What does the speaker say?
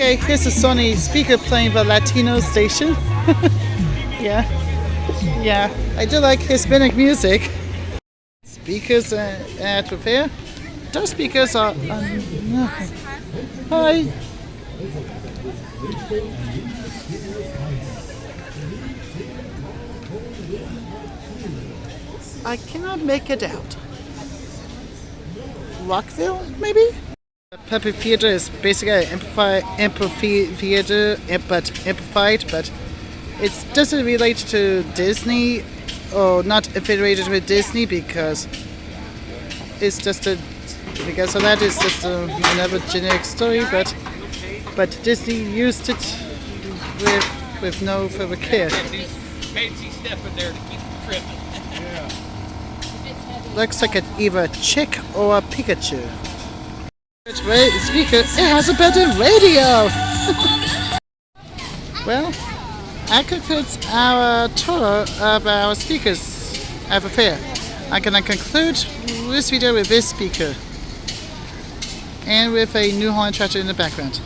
Okay, here's a Sony speaker playing the Latino station. Yeah, yeah, I do like Hispanic music. Speakers at the fair. Those speakers are. No. Hi. I cannot make it out. Rockville, maybe? The puppet theater is basically an amphitheater, but amplified, but it doesn't relate to Disney, or not affiliated with Disney because it's just a. Because of that, it's just another generic story, but Disney used it with no further care. Fancy stuff in there to keep it tripping. Looks like either a chick or a Pikachu. Speaker, it has a better radio! Well, that concludes our tour of our speakers at the fair. I'm gonna conclude this video with this speaker and with a New Holland tractor in the background.